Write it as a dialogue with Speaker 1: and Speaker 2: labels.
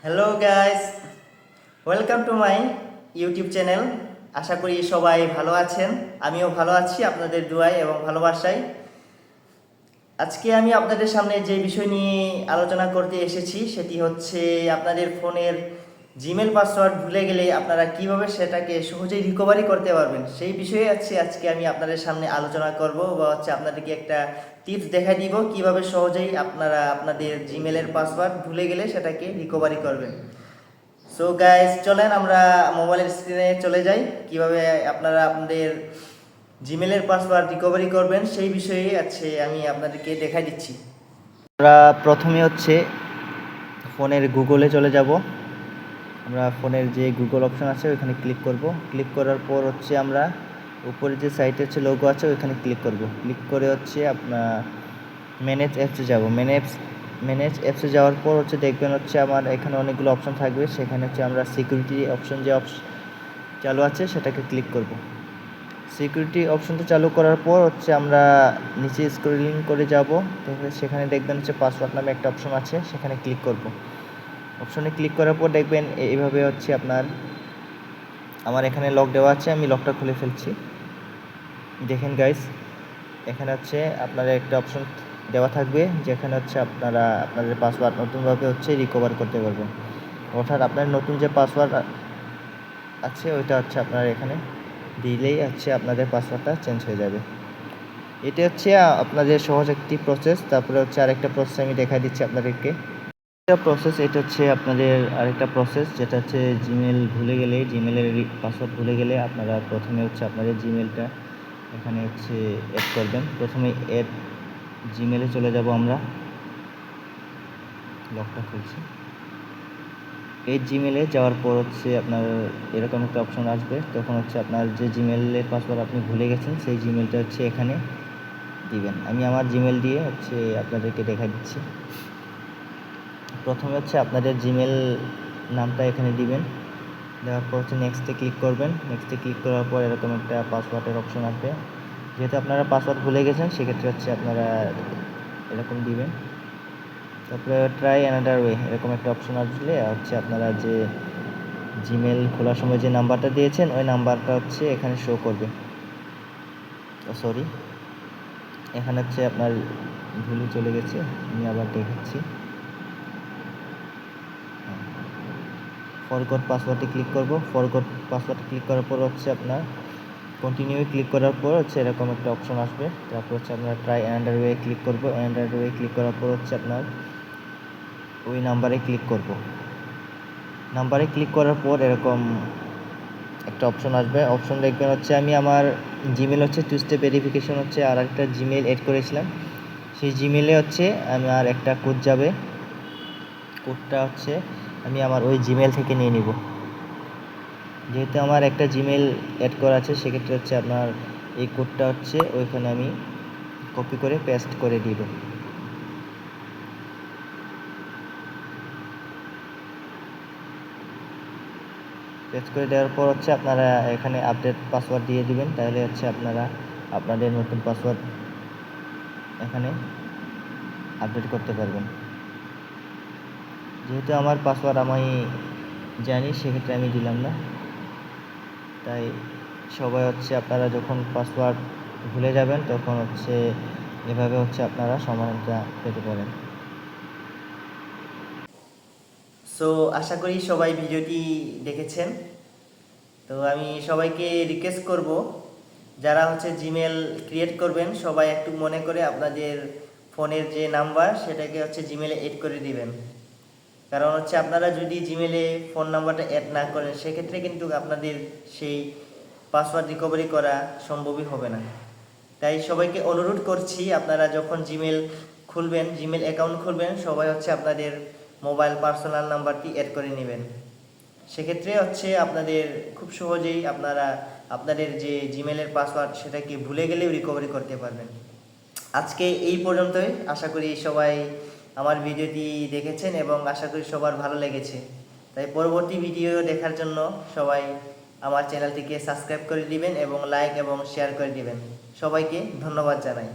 Speaker 1: Hello guys, welcome to my YouTube channel. আশা করি সবাই ভালো আছেন। আমিও ভালো আছি আপনাদের দোয়ায় এবং ভালোবাসায়। আজকে আমি আপনাদের সামনে যে বিষয় নিয়ে আলোচনা করতে এসেছি সেটি হচ্ছে আপনাদের ফোনের জিমেল পাসওয়ার্ড ভুলে গেলে আপনারা কিভাবে সেটাকে সহজেই রিকভারি করতে পারবেন সেই বিষয়ে আজকে আমি আপনাদের সামনে আলোচনা করব বা আপনাদেরকে একটা টিপস দেখাই দিব কিভাবে সহজেই আপনারা আপনাদের জিমেলের পাসওয়ার্ড ভুলে গেলে সেটাকে রিকভারি করবেন। সো গাইস, চলেন আমরা মোবাইলের স্ক্রিনে চলে যাই। কিভাবে আপনারা আপনাদের জিমেলের পাসওয়ার্ড রিকভারি করবেন সেই বিষয়ে আমি আপনাদেরকে দেখাই দিচ্ছি। আমরা প্রথমে ফোনের গুগলে চলে যাব। আমরা ফোনের যে গুগল অপশন আছে ওইখানে ক্লিক করব। ক্লিক করার পর আমরা উপরে যে সাইটে লোগো আছে ওইখানে ক্লিক করব। ক্লিক করে আপনার ম্যানেজ অ্যাপসে যাব। ম্যানেজ অ্যাপসে যাওয়ার পর দেখবেন আমার এখানে অনেকগুলো অপশন থাকবে। সেখানে আমরা সিকিউরিটি অপশন যে চালু আছে সেটাকে ক্লিক করব। সিকিউরিটি অপশনটা চালু করার পর আমরা নিচে স্ক্রলিং করে যাব। সেখানে দেখবেন পাসওয়ার্ড নামে একটা অপশন আছে, সেখানে ক্লিক করব। অপশনে ক্লিক করার পর দেখবেন এইভাবে আমার এখানে লক দেওয়া আছে। আমি লকটা খুলে ফেলছি। দেখেন গাইস, এখানে আপনার একটা অপশন দেওয়া থাকবে যেখানে আপনারা আপনাদের পাসওয়ার্ড নতুনভাবে রিকভার করতে পারবেন। অর্থাৎ আপনার নতুন যে পাসওয়ার্ড আছে ওইটা আপনারা এখানে দিলেই আপনাদের পাসওয়ার্ডটা চেঞ্জ হয়ে যাবে। এটা আপনাদের সহজ একটি প্রসেস। তারপরে আরেকটা প্রসেস আমি দেখাই দিচ্ছি আপনাদেরকে। এটা আপনাদের আরেকটা প্রসেস, যেটা জিমেল ভুলে গেলে, জিমেলের পাসওয়ার্ড ভুলে গেলে আপনারা প্রথমে আপনাদের জিমেলটা এখানে অ্যাড করবেন। প্রথমে অ্যাড জিমেলে চলে যাব। আমরা লকটা খুলছি। এই জিমেলে যাওয়ার পর আপনার এরকম একটা অপশন আসবে। তখন আপনার যে জিমেলের পাসওয়ার্ড আপনি ভুলে গেছেন সেই জিমেলটা এখানে দিবেন। আমি আমার জিমেল দিয়ে আপনাদেরকে দেখা দিচ্ছি। প্রথমে আপনাদের জিমেল নামটা এখানে দিবেন। দেওয়ার পর নেক্সটে ক্লিক করবেন। নেক্সটে ক্লিক করার পর এরকম একটা পাসওয়ার্ডের অপশন আসবে। যেহেতু আপনারা পাসওয়ার্ড ভুলে গেছেন সেক্ষেত্রে আপনারা এরকম দিবেন। তারপরে ট্রাই অ্যানাদার ওয়ে এরকম একটা অপশন আসলে আপনারা যে জিমেল খোলার সময় যে নাম্বারটা দিয়েছেন ওই নাম্বারটা এখানে শো করবে। সরি, এখানে আপনার ভুলে চলে গেছে। আমি আবার দেখাচ্ছি। ফরগট পাসওয়ার্ডে ক্লিক করব। ফরগট পাসওয়ার্ড ক্লিক করার পর আপনার কন্টিনিউ ক্লিক করার পর এরকম একটা অপশন আসবে। তারপর আপনারা ট্রাই অ্যানাদার ওয়ে ক্লিক করব। অ্যানাদার ওয়ে ক্লিক করার পর আপনার ওই নাম্বারে ক্লিক করব। নাম্বারে ক্লিক করার পর এরকম একটা অপশন আসবে। অপশন দেখবেন আমি আমার জিমেল টু স্টেপ ভেরিফিকেশন আর একটা জিমেল এড করেছিলাম। সেই জিমেলে আমার একটা কোড যাবে। কোডটা আমি আমার ওই জিমেল থেকে নিয়ে নিব। যেহেতু আমার একটা জিমেল অ্যাড করা আছে সেক্ষেত্রে আপনার এই কোডটা ওইখানে আমি কপি করে পেস্ট করে দিব। পেস্ট করে দেওয়ার পর আপনারা এখানে আপডেট পাসওয়ার্ড দিয়ে দিবেন। তাহলে আপনারা আপনাদের নতুন পাসওয়ার্ড এখানে আপডেট করতে পারবেন। যেহেতু আমার পাসওয়ার্ড আমি জানি সেক্ষেত্রে আমি দিলাম না। তাই সবাই আপনারা যখন পাসওয়ার্ড ভুলে যাবেন তখন এভাবে আপনারা সমাধানটা পেতে পারেন। সো আশা করি সবাই ভিডিওটি দেখেছেন। তো আমি সবাইকে রিকোয়েস্ট করব, যারা জিমেল ক্রিয়েট করবেন সবাই একটু মনে করে আপনাদের ফোনের যে নাম্বার সেটাকে জিমেলে এড করে দিবেন। কারণ আপনারা যদি জিমেলে ফোন নাম্বারটা অ্যাড না করেন সেক্ষেত্রে কিন্তু আপনাদের সেই পাসওয়ার্ড রিকভারি করা সম্ভবই হবে না। তাই সবাইকে অনুরোধ করছি, আপনারা যখন জিমেল খুলবেন, জিমেল অ্যাকাউন্ট খুলবেন, সবাই আপনাদের মোবাইল পার্সোনাল নাম্বারটি অ্যাড করে নেবেন। সেক্ষেত্রে আপনাদের খুব সহজেই আপনারা আপনাদের যে জিমেলের পাসওয়ার্ড সেটাকে ভুলে গেলেও রিকভারি করতে পারবেন। আজকে এই পর্যন্তই। আশা করি সবাই আমার ভিডিওটি দেখেছেন এবং আশা করি সবার ভালো লেগেছে। তাই পরবর্তী ভিডিও দেখার জন্য সবাই আমার চ্যানেলটিকে সাবস্ক্রাইব করে দিবেন এবং লাইক এবং শেয়ার করে দিবেন। সবাইকে ধন্যবাদ জানাই।